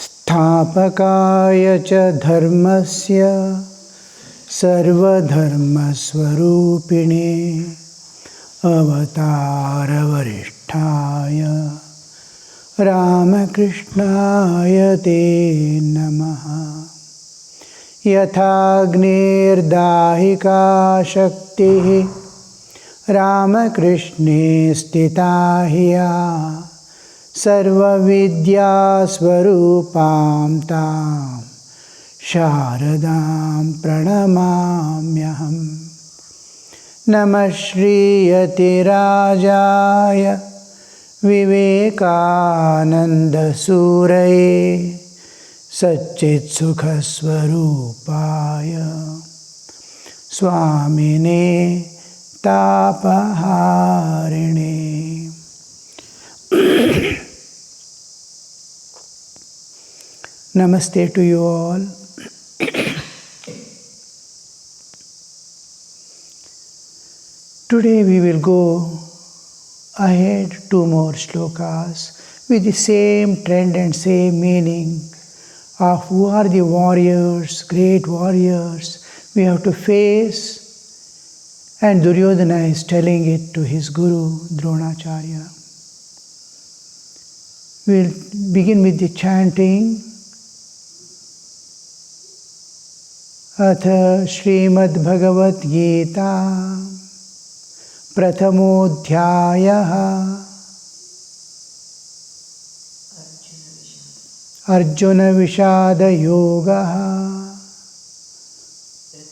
स्थापकाय च धर्मस्य सर्वधर्मस्वरूपिणे अवतारवरिष्ठाय रामकृष्णाय ते नमः। यथाग्निर्दाहिका शक्तिः रामकृष्णे स्थिता हिया सर्वविद्यास्वरूपां तां शारदां प्रणमाम्यहम्। नमः श्रीयतिराजाय विवेकानन्दसूरये सच्चित्सुखस्वरूपाय स्वामिने तापहारिणे। Namaste to you all. Today we will go ahead 2 more shlokas with the same trend and same meaning of who are the warriors, great warriors we have to face, and Duryodhana is telling it to his guru Dronacharya. We will begin with the chanting. अथ श्रीमद् भगवद गीता प्रथमोऽध्यायः अर्जुन विषाद योगः।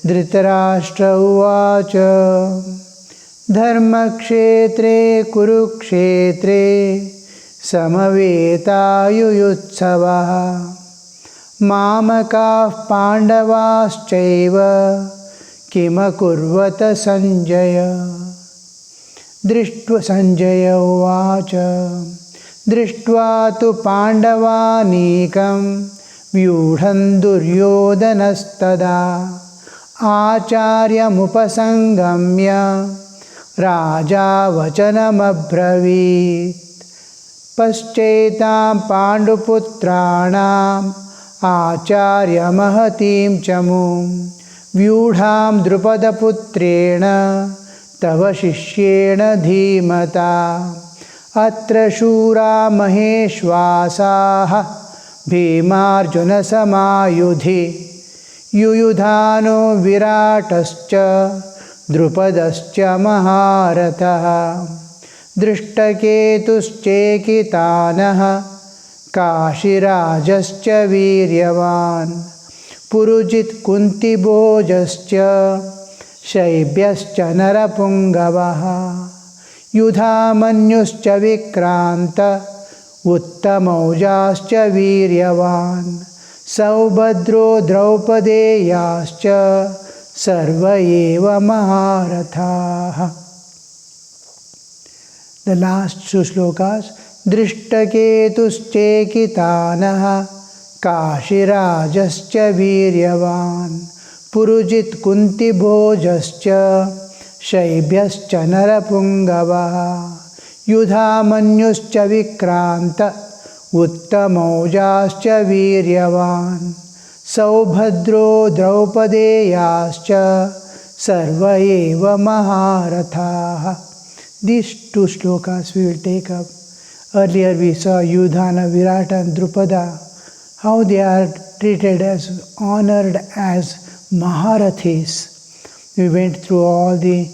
धृतराष्ट्र उवाच धर्मक्षेत्रे कुरुक्षेत्रे समवेतायुयुत्सवः मामकाः पाण्डवाश्चैव किमकुर्वत संजय। संजय उवाच दृष्ट्वा तु पाण्डवानीकं व्यूढं दुर्योधनस्तदा आचार्यमुपसंगम्य राजा वचनमब्रवीत्। पश्चैतां पाण्डुपुत्राणां आचार्यमहतीं चमूं व्यूढां द्रुपदपुत्रेण तव शिष्येण धीमता। अत्र शूरा महेश्वासाः भीमार्जुनसमायुधि युयुधानो विराटश्च द्रुपदश्च महारथः। दृष्टकेतुश्चेकितानः काशीराजश्च वीर्यवान् पुरुजित् कुन्तिभोजश्च शैब्यश्च नरपुङ्गवः। युधामन्युश्च विक्रान्त उत्तमौजाश्च वीर्यवान् सौभद्रो द्रौपदेयाश्च सर्व एव महारथाः। The last 2 shlokas. दृष्टकेतुश्चेकितानः काशीराजश्च वीर्यवान् पुरुजित् कुन्तिभोजश्च शैब्यश्च नरपुङ्गवः। युधामन्युश्च विक्रान्त उत्तमौजाश्च वीर्यवान् सौभद्रो द्रौपदेयाश्च सर्व एव महारथाः। These 2 shlokas we will take up. Earlier we saw Yudhana, Virata and Drupada, how they are treated as honored as Maharathis. We went through all the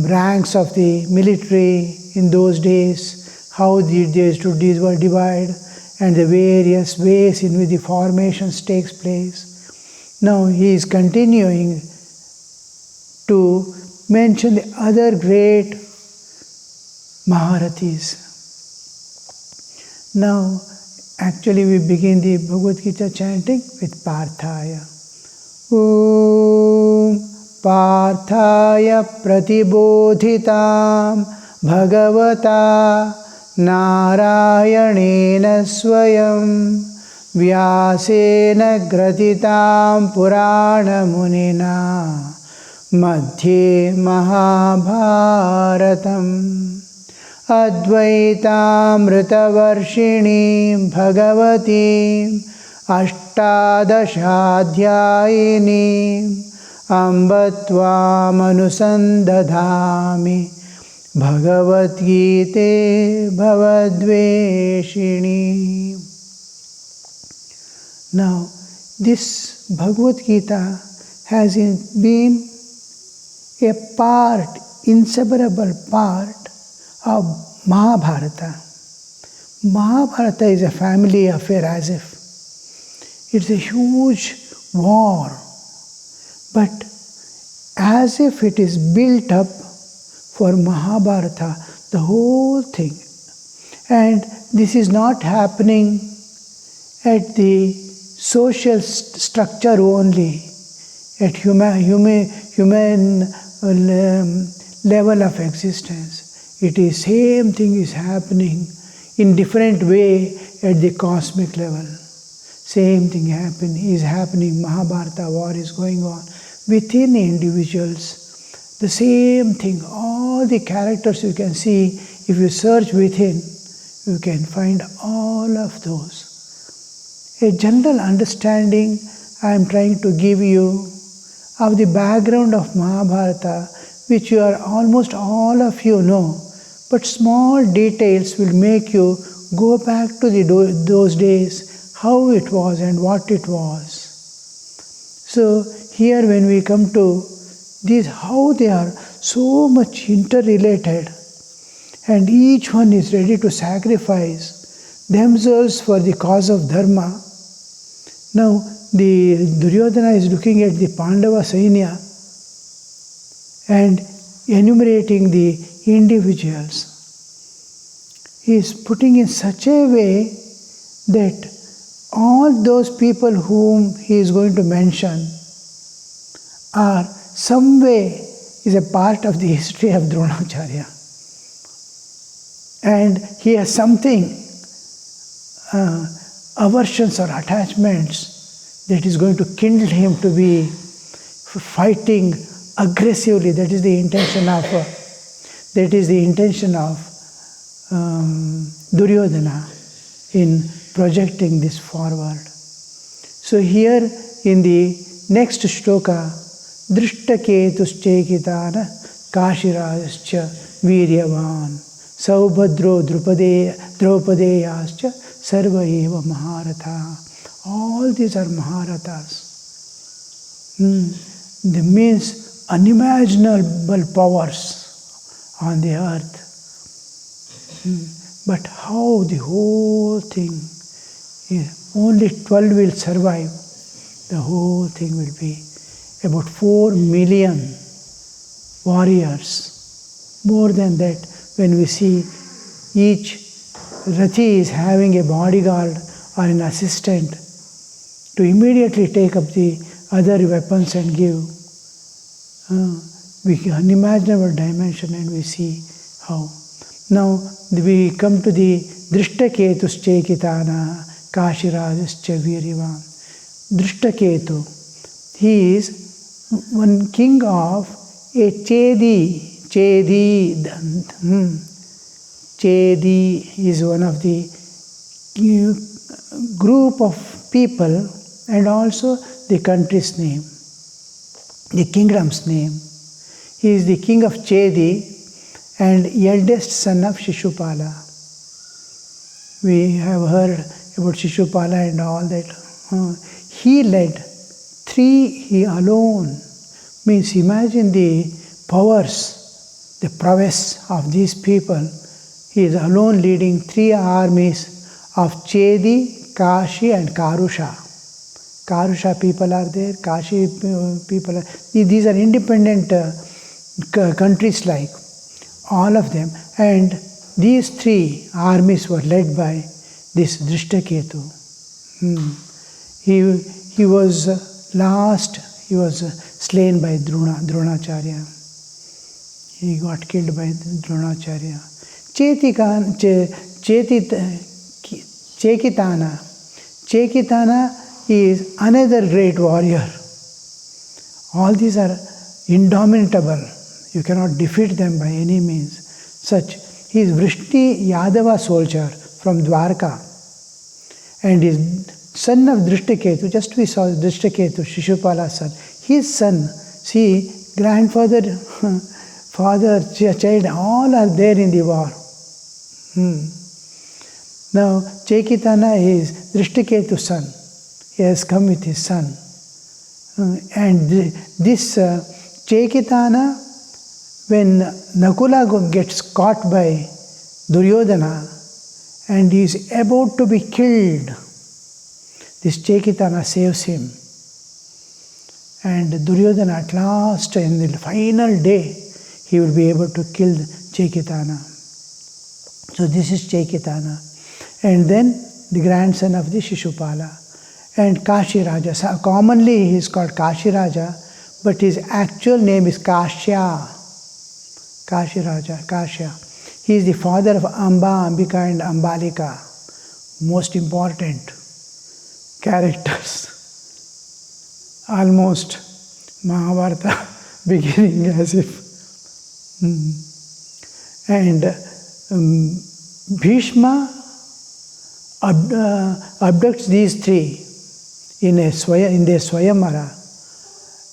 ranks of the military in those days, how these duties were divided and the various ways in which the formations takes place. Now he is continuing to mention the other great Maharathis. Now, actually we begin the Bhagavad Gita chanting with Parthaya. Om Parthaya pratibodhitam bhagavata Narayanena swayam vyasena gratitam purana munina madhye mahabharatam Advaitamritavarshini Bhagavati Ashtadashaadhyayini Ambatvam Anusandadhami Bhagavad Gita Bhavadveshini. Now, this Bhagavad Gita has been a part, inseparable part of Mahabharata. Mahabharata is a family affair, as if it's a huge war, but as if it is built up for Mahabharata, the whole thing. And this is not happening at the social structure only, at human level of existence. It is same thing is happening in different way at the cosmic level. Same thing is happening. Mahabharata war is going on within individuals. The same thing. All the characters you can see, if you search within, you can find all of those. A general understanding I am trying to give you of the background of Mahabharata, which you are almost all of you know, but small details will make you go back to those days, how it was and what it was. So here when we come to these, how they are so much interrelated, and each one is ready to sacrifice themselves for the cause of Dharma. Now, the Duryodhana is looking at the Pandava Sainya and enumerating the individuals. He is putting in such a way that all those people whom he is going to mention are some way is a part of the history of Dronacharya. And he has something, aversions or attachments that is going to kindle him to be fighting aggressively. That is the intention of Duryodhana in projecting this forward. So here in the next shloka, Drishtaketuschekitana Kashirajascha Viryavan Saubhadro Draupadeyascha Sarva Eva Maharatha. All these are Maharathas. They means unimaginable powers on the earth. But how the whole thing, only 12 will survive. The whole thing will be about 4 million warriors. More than that, when we see each Rathi is having a bodyguard or an assistant to immediately take up the other weapons and give. We can unimaginable dimension, and we see how. Now we come to the Drishtaketuschekitana Kashirajascha Viryavan. Drishtaketu, he is one king of a Chedi. Chedi is one of the group of people and also the country's name, the kingdom's name. He is the king of Chedi and eldest son of Shishupala. We have heard about Shishupala and all that. He led 3, he alone. Means imagine the powers, the prowess of these people. He is alone leading 3 armies of Chedi, Kashi and Karusha. Karusha people are there, Kashi people are. These are independent countries, like all of them. And these 3 armies were led by this Drishtaketu. He was slain by Dronacharya. He got killed by Dronacharya. Chekitana is another great warrior. All these are indomitable. You cannot defeat them by any means. Such he is Vrishti Yadava soldier from Dwarka. And his son of Drishtaketu, just we saw Drishtaketu, Shishupala's son, his son, see, grandfather, father, child, all are there in the war. Now, Chaitanya is Drishtaketu's son. He has come with his son. And this Chaitanya, when Nakula gets caught by Duryodhana and he is about to be killed, this Chaitanya saves him. And Duryodhana at last, in the final day, he will be able to kill Chaitanya. So this is Chaitanya. And then the grandson of the Shishupala. And Kashi Raja. So commonly he is called Kashi Raja, but his actual name is Kashya. Kashi Raja, Kashya. He is the father of Amba, Ambika and Ambalika. Most important characters. Almost Mahabharata beginning as if. And Bhishma abducts these three in their Swayamvara,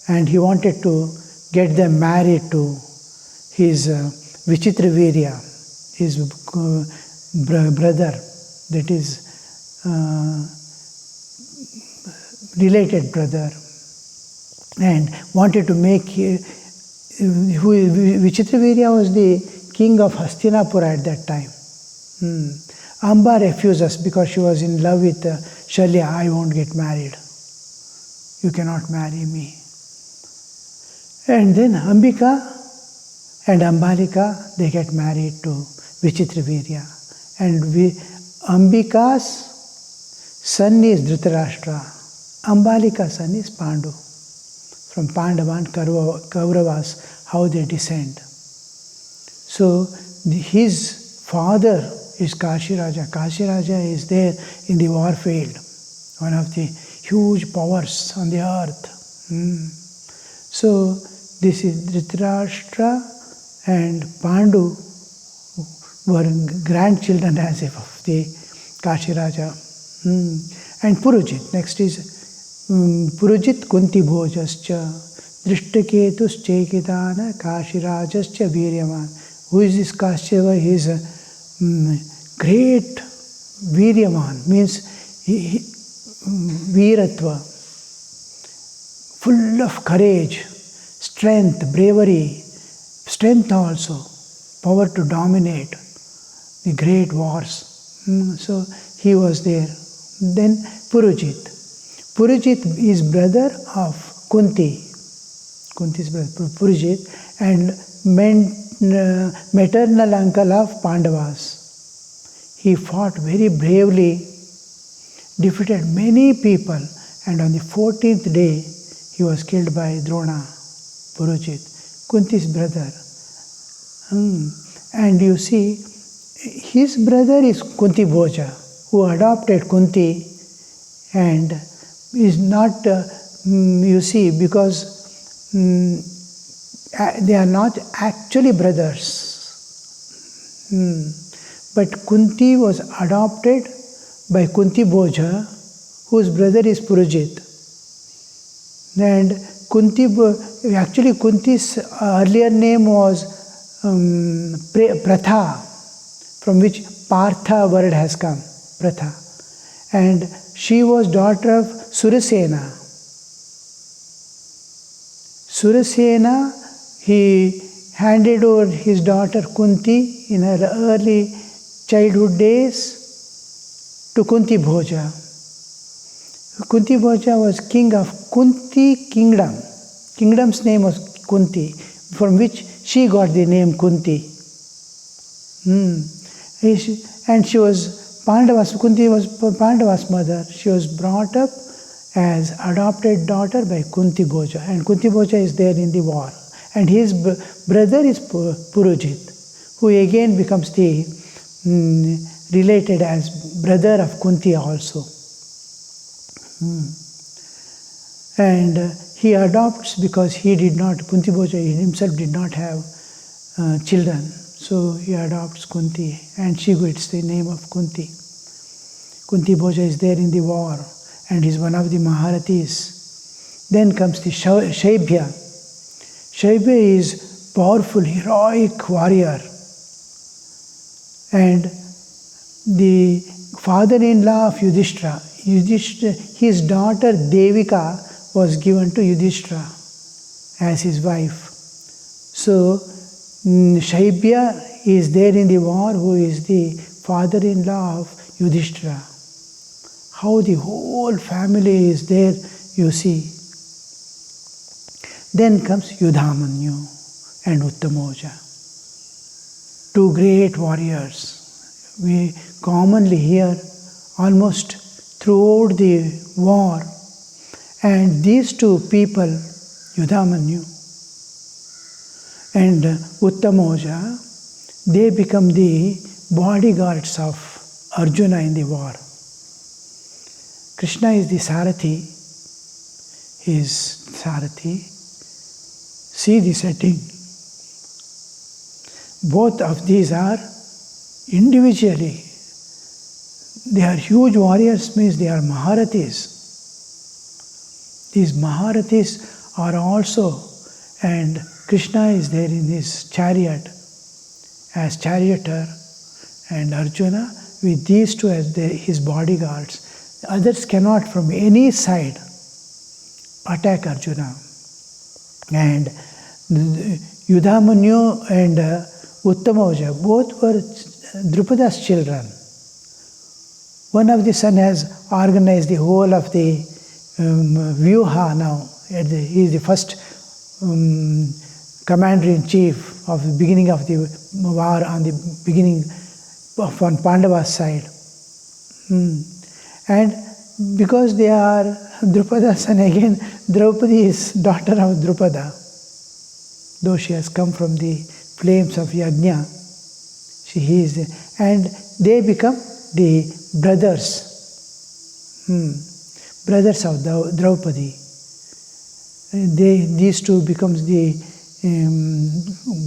and he wanted to get them married to his Vichitravirya, his brother, that is related brother, and wanted to make Vichitravirya was the king of Hastinapura at that time. Amba refuses because she was in love with Shalya. I won't get married. You cannot marry me. And then Ambika and Ambalika, they get married to Vichitravirya. And Ambika's son is Dhritarashtra. Ambalika's son is Pandu. From Pandava and Kauravas, how they descend. So his father is Kashi Raja. Kashi Raja is there in the war field, one of the huge powers on the earth. So this is Dhritarashtra and Pandu were grandchildren as if of the Kashi Raja. And Purujit, next is Purujit Kunti Bhojascha Drishtaketus Chaitanya Kashi Rajascha Viryaman. Who is this Kashyapa? He is a great Viryaman, means Viratva, full of courage, strength, bravery, strength also, power to dominate the great wars. So he was there. Then Purujit. Purujit is brother of Kunti. Kunti's brother, Purujit, and maternal uncle of Pandavas. He fought very bravely, defeated many people, and on the 14th day, he was killed by Drona, Purujit, Kunti's brother. And you see, his brother is Kunti Bhoja, who adopted Kunti, and is not, you see, because they are not actually brothers. But Kunti was adopted by Kunti Bhoja, whose brother is Purujit. And actually Kunti's earlier name was Pratha, from which Partha word has come, Pratha. And she was daughter of Surasena. Surasena, he handed over his daughter Kunti in her early childhood days to Kunti Bhoja. Kunti Bhoja was king of Kunti kingdom. Kingdom's name was Kunti, from which she got the name Kunti. And she was Kunti was Pandava's mother. She was brought up as adopted daughter by Kunti Bhoja. And Kunti Bhoja is there in the war. And his brother is Purujit, who again becomes the related as brother of Kunti also. And he adopts because he did not, Kunti Bhoja himself did not have children. So he adopts Kunti, and she gets the name of Kunti. Kunti Bhoja is there in the war, and is one of the Maharathis. Then comes the Shaibhya. Shaibhya is powerful, heroic warrior. And the father-in-law of Yudhishthira, his daughter Devika was given to Yudhishthira as his wife. So Shaibhya is there in the war, who is the father-in-law of Yudhishthira. How the whole family is there, you see. Then comes Yudhamanyu and Uttamoja, two great warriors. We commonly hear almost throughout the war. And these two people, Yudhamanyu and Uttamoja, they become the bodyguards of Arjuna in the war. Krishna is the Sarathi, his Sarathi. See the setting. Both of these are individually, they are huge warriors, means they are Maharathis. These Maharathis are also, and Krishna is there in his chariot as charioteer, and Arjuna with these two as his bodyguards. Others cannot from any side attack Arjuna. And Yudhamanyu and Uttamoja, both were Drupada's children. One of the son has organized the whole of the Vyuha now. He is the first commander-in-chief of the beginning of the war, on the beginning of on Pandava's side. And because they are Drupada's son, again Draupadi is daughter of Drupada. Though she has come from the flames of Yajna, he is there. And they become the brothers, brothers of Draupadi. These two becomes the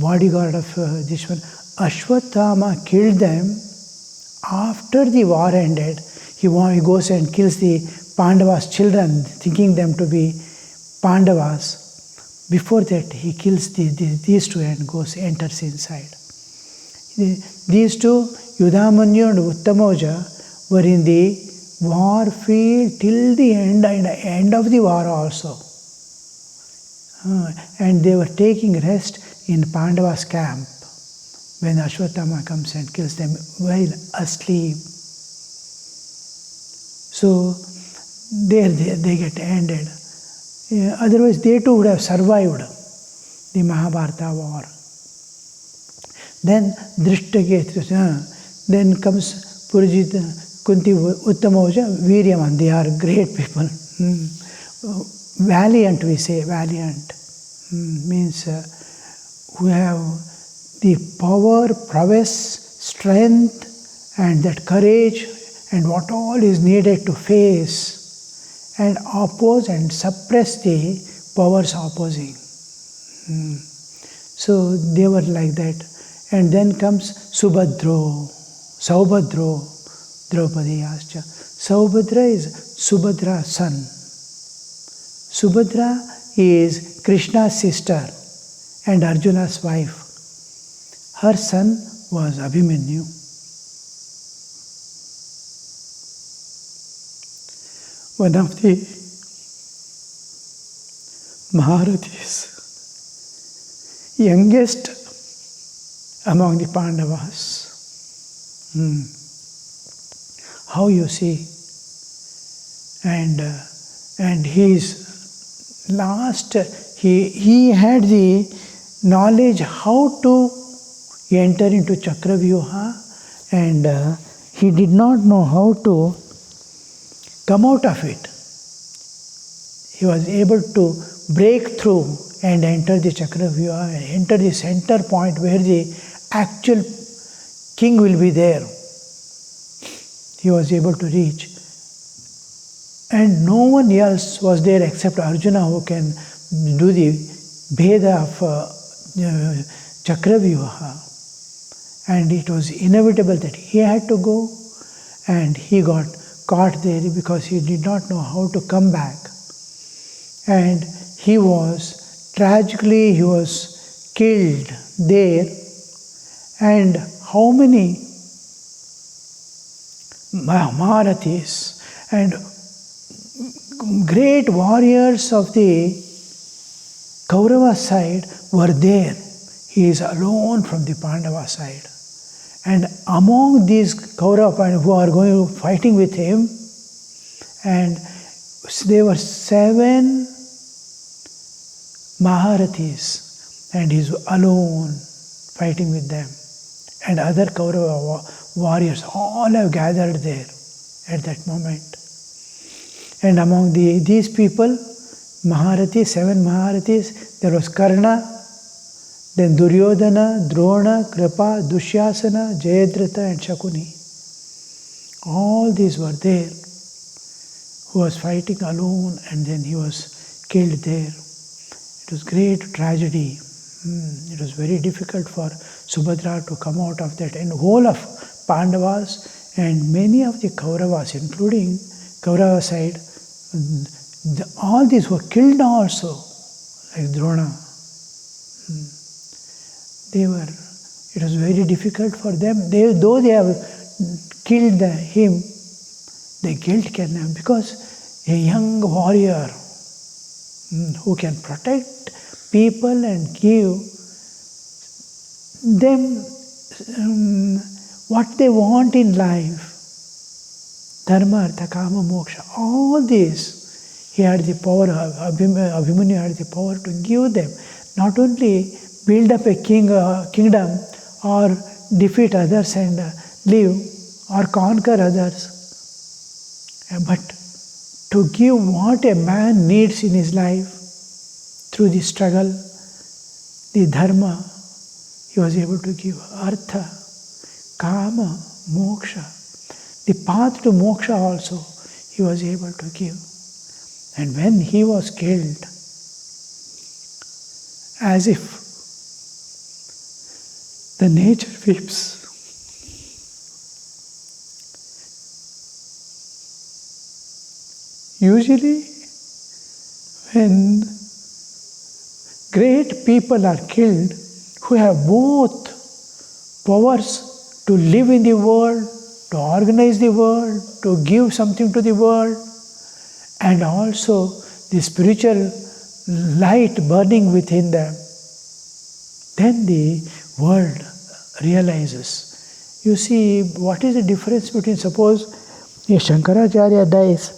bodyguard of this one. Ashwatthama killed them after the war ended. He goes and kills the Pandavas' children, thinking them to be Pandavas. Before that, he kills these two and enters inside. These two, Yudhamanyu and Uttamoja, were in the war field till the end of the war also. And they were taking rest in Pandava's camp when Ashwatthama comes and kills them while asleep. So there they get ended. Otherwise they too would have survived the Mahabharata war. Then Drishtaketu, then comes Purajita, Kunti, Uttamoja, Viryaman. They are great people. Valiant, we say, valiant. Means who have the power, prowess, strength, and that courage, and what all is needed to face and oppose and suppress the powers opposing. So they were like that. And then comes Saubhadra, Draupadi Ascha. Saubhadra is Subhadra's son. Subhadra is Krishna's sister and Arjuna's wife. Her son was Abhimanyu. One of the Maharathis, youngest among the Pandavas. How you see, and his last, he had the knowledge how to enter into Chakravyuha, and he did not know how to come out of it. He was able to break through and enter the Chakravyuha, and enter the center point where the actual king will be there. He was able to reach. And no one else was there except Arjuna who can do the Bheda of Chakravyuha. and it was inevitable that he had to go, and he got caught there because he did not know how to come back. And he was killed there. And how many Maharathis and great warriors of the Kaurava side were there. He is alone from the Pandava side. And among these Kaurava who are fighting with him, and there were 7 Maharathis, and he is alone fighting with them. And other Kaurava warriors all have gathered there at that moment. And among these people, Maharathis, 7 Maharathis, there was Karna, then Duryodhana, Drona, Kripa, Dushyasana, Jayadratha and Shakuni. All these were there, who was fighting alone, and then he was killed there. It was great tragedy. It was very difficult for Subhadra to come out of that. And whole of Pandavas and many of the Kauravas, including Kaurava side, all these were killed also, like Drona. It was very difficult for them. Though they have killed him, the guilt can have, because a young warrior who can protect people and give them what they want in life, dharma, artha, kama, moksha, all this, he had the power, Abhimanyu had the power to give them, not only build up a kingdom or defeat others and live or conquer others, but to give what a man needs in his life through the struggle, the dharma, he was able to give artha, kama, moksha. The path to moksha also he was able to give. And when he was killed, as if the nature weeps, usually when great people are killed who have both powers to live in the world, to organize the world, to give something to the world, and also the spiritual light burning within them, then the world realizes. You see, what is the difference between, suppose a Shankaracharya dies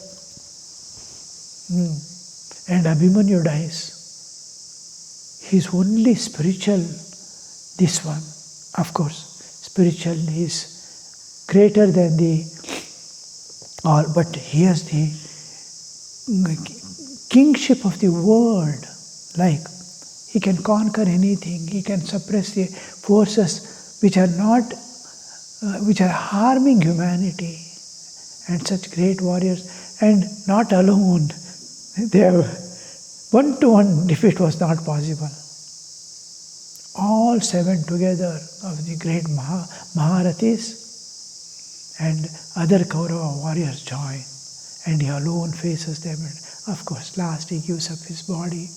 and Abhimanyu dies. He is only spiritual, this one. Of course, spiritual is greater than the all, but he has the kingship of the world. Like, he can conquer anything, he can suppress the forces which are harming humanity, and such great warriors, and not alone. They have one-to-one defeat was not possible. All 7 together of the great Maharathis and other Kaurava warriors join, and he alone faces them. And of course, last he gives up his body.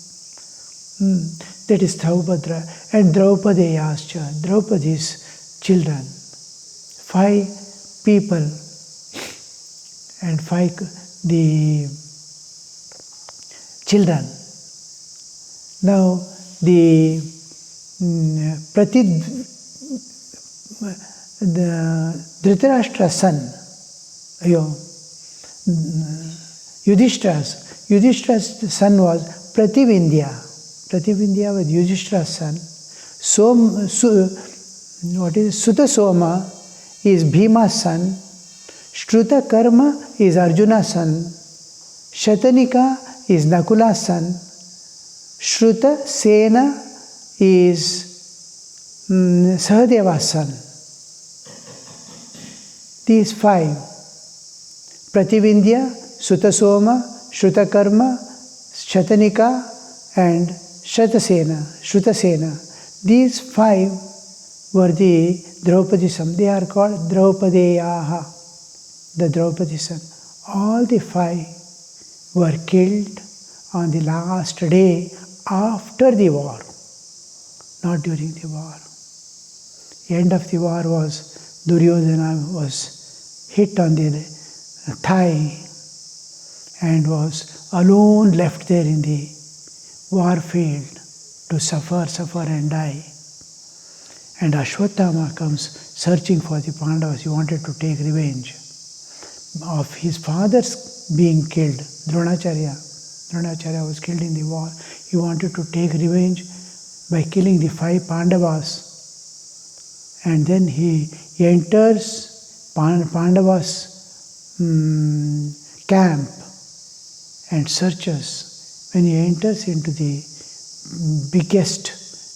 That is Draupadi and Draupadeyascha, Draupadi's children. 5 people and 5 the children. Now the Dhritarashtra's son, Yudhishthira's son was Prativindya. Prativindya was Yudhishthira's son. Sutta Soma is Bhima's son. Shruta Karma is Arjuna's son. Shatanika is Nakula's son. Shruta Sena is Sahadeva's son. These 5, Prativindya, Sutasoma, Shruta-karma, Shatanika and Shrutasena. These 5 were the Draupadisam. They are called Draupadeyaha, the Draupadisam. All the 5 were killed on the last day after the war, not during the war. The end of the war was Duryodhana was hit on the thigh and was alone left there in the war field to suffer and die. And Ashwatthama comes searching for the Pandavas. He wanted to take revenge of his father's being killed. Dronacharya was killed in the war. He wanted to take revenge by killing the 5 Pandavas. And then he enters Pandavas' camp and searches. When he enters into the biggest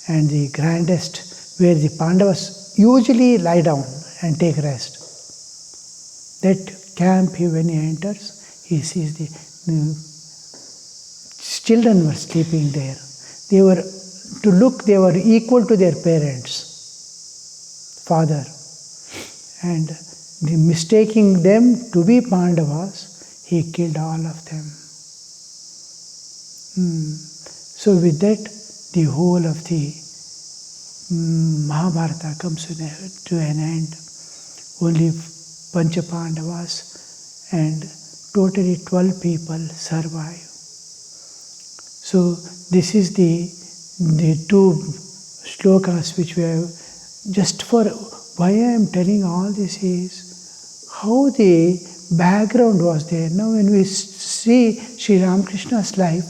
and the grandest, where the Pandavas usually lie down and take rest, that camp, when he enters, he sees the children were sleeping there. They were equal to their parents, father. And mistaking them to be Pandavas, he killed all of them. So with that, the whole of the Mahabharata comes to an end. Only Pancha Pandavas and totally 12 people survive. So this is the 2 shlokas which we have. Just for why I am telling all this is how the background was there. Now when we see Sri Ramakrishna's life,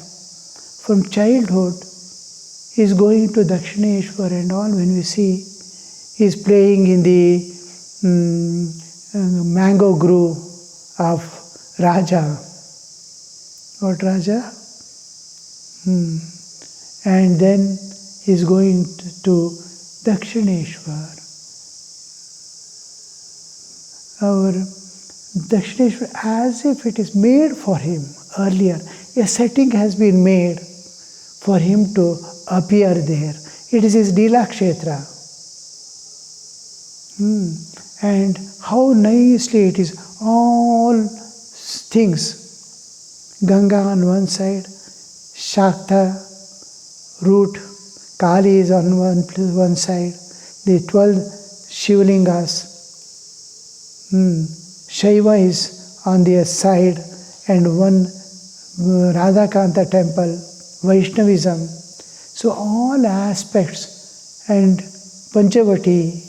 from childhood, he is going to Dakshineshwar and all. When we see, he is playing in the mango grove of Raja. What Raja? And then he is going to Dakshineshwar. Our Dakshineshwar, as if it is made for him earlier. A setting has been made for him to appear there. It is his Leela Kshetra. And how nicely it is, all things. Ganga on one side, Shakta, root, Kali is on one side, the 12 Shivlingas. Shaiva is on their side, and one Radhakanta temple, Vaishnavism. So all aspects, and Panchavati,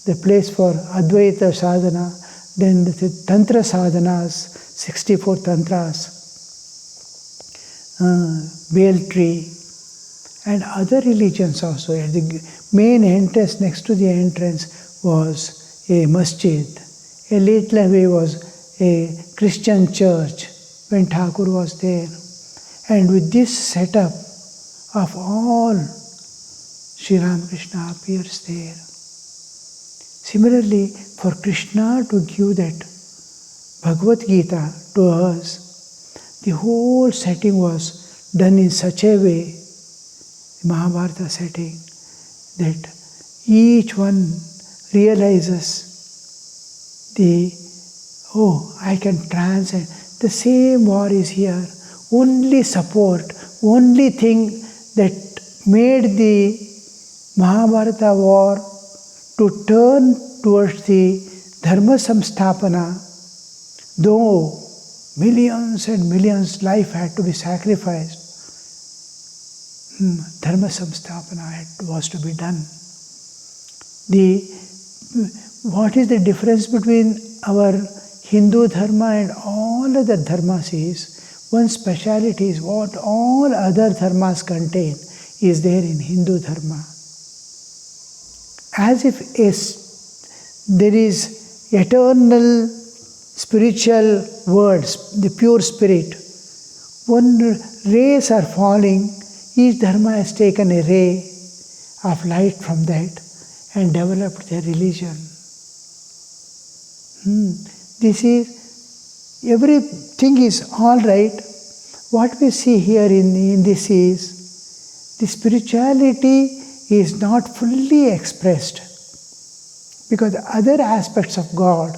the place for Advaita sadhana, then the Tantra sadhanas, 64 Tantras, Bale tree, and other religions also. At the main entrance, next to the entrance, was a masjid. A little away was a Christian church when Thakur was there. And with this setup of all, Sri Ramakrishna appears there. Similarly, for Krishna to give that Bhagavad Gita to us, the whole setting was done in such a way, the Mahabharata setting, that each one realizes I can transcend. The same war is here. Only support, only thing that made the Mahabharata war to turn towards the Dharma Samstapana, though millions and millions life had to be sacrificed, Dharma Samstapana was to be done. What is the difference between our Hindu Dharma and all other dharmas is, one speciality is what all other dharmas contain is there in Hindu Dharma. As if there is eternal spiritual words, the pure spirit. When rays are falling, each dharma has taken a ray of light from that and developed their religion. Everything is all right. What we see here in this is, the spirituality is not fully expressed. Because other aspects of God,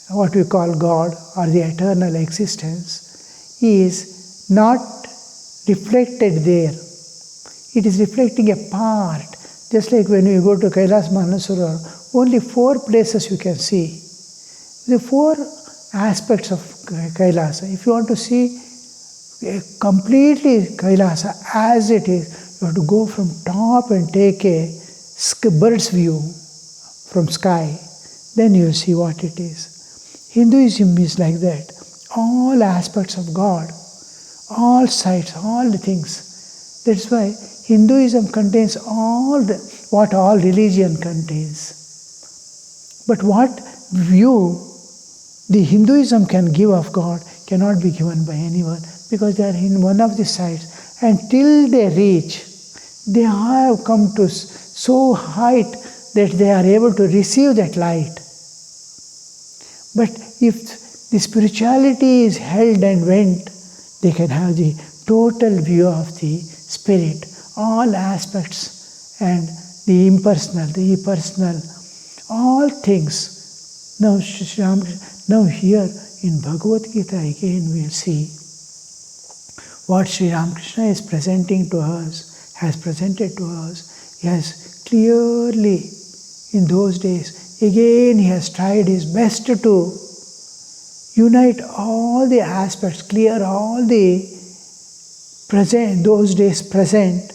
what we call God or the eternal existence, is not reflected there. It is reflecting a part. Just like when you go to Kailas Manasura, only 4 places you can see. The 4 aspects of Kailasa. If you want to see completely Kailasa as it is, you have to go from top and take a bird's view from sky. Then you will see what it is. Hinduism is like that. All aspects of God, all sides, all the things. That's why Hinduism contains what all religion contains. But what view the Hinduism can give of God cannot be given by anyone, because they are in one of the sides. And till they reach, they have come to so height that they are able to receive that light. But if the spirituality is held and went, they can have the total view of the spirit, all aspects, and the impersonal, the personal, all things. Now, now here in Bhagavad Gita again we will see what Sri Ramakrishna is presenting to us, has presented to us. He has clearly in those days, again he has tried his best to unite all the aspects, clear all the present, those days present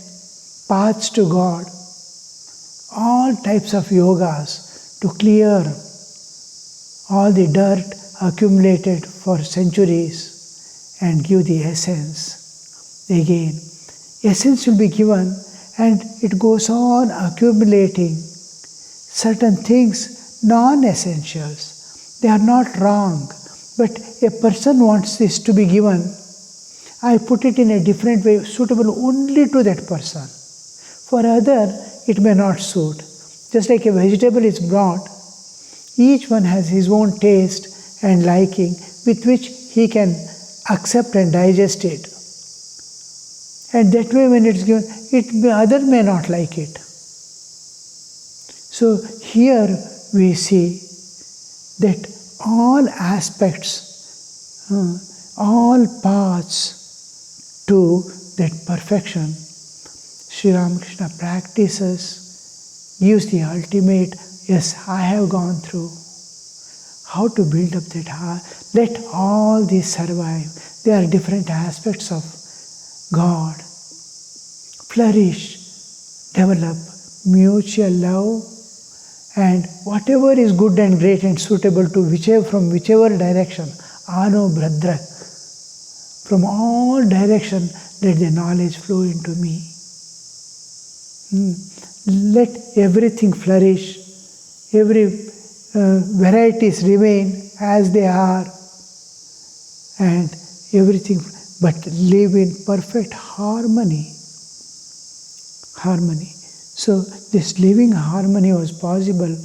paths to God, all types of yogas to clear all the dirt accumulated for centuries and give the essence. Again, essence will be given and it goes on accumulating certain things, non-essentials. They are not wrong, but a person wants this to be given. I put it in a different way, suitable only to that person. For other, it may not suit. Just like a vegetable is brought, each one has his own taste and liking with which he can accept and digest it. And that way when it's given, other may not like it. So here we see that all aspects, all paths to that perfection, Sri Ramakrishna practices, gives the ultimate, yes, I have gone through. How to build up that heart. Let all these survive. They are different aspects of God. Flourish, develop mutual love, and whatever is good and great and suitable to from whichever direction, Ano Bhadra, from all direction, let the knowledge flow into me. Let everything flourish, every varieties remain as they are, and everything, but live in perfect harmony. Harmony. So this living harmony was possible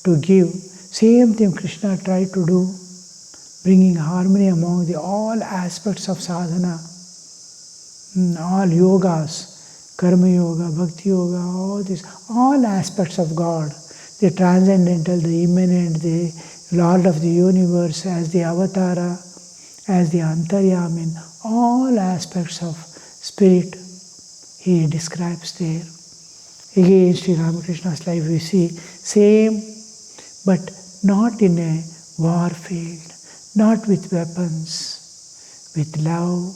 to give. Same thing Krishna tried to do, bringing harmony among all aspects of sadhana, all yogas, karma yoga, bhakti yoga, all aspects of God, the transcendental, the immanent, the Lord of the universe, as the avatara, as the antaryamin, all aspects of spirit he describes there. Again, Sri Ramakrishna's life we see same, but not in a war field, not with weapons, with love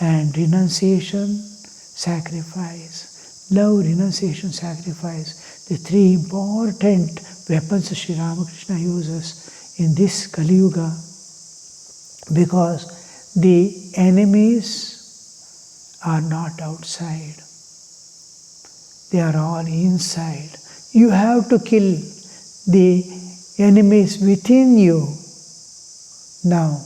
and renunciation, sacrifice. Love, renunciation, sacrifice, the 3 important weapons Sri Ramakrishna uses in this Kali Yuga, because the enemies are not outside. They are all inside. You have to kill the enemies within you. Now,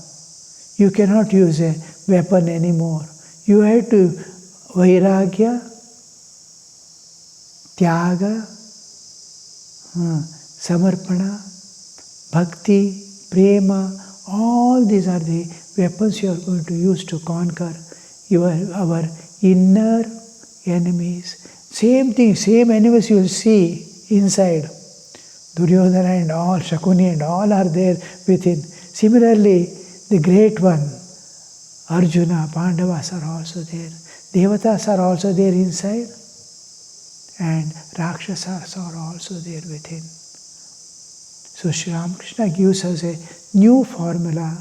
you cannot use a weapon anymore. You have to vairagya, tyaga, samarpana, bhakti, prema, all these are the weapons you are going to use to conquer our inner enemies. Same thing, same enemies you will see inside. Duryodhana and all, Shakuni and all are there within. Similarly, the great one, Arjuna, Pandavas are also there. Devatas are also there inside. And Rakshasas are also there within. So Sri Ramakrishna gives us a new formula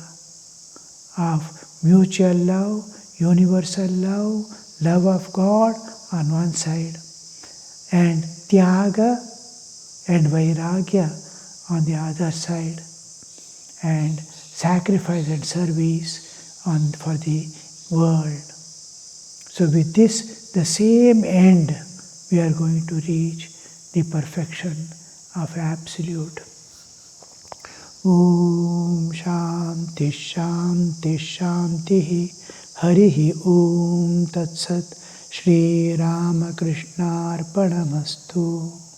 of mutual love, universal love, love of God on one side, and Tyaga and Vairagya on the other side, and sacrifice and service for the world. So with this, the same end, we are going to reach the perfection of Absolute. Om Shanti Shanti Shanti Harihi Om Tat Sat Shri Ramakrishna Arpanamastu.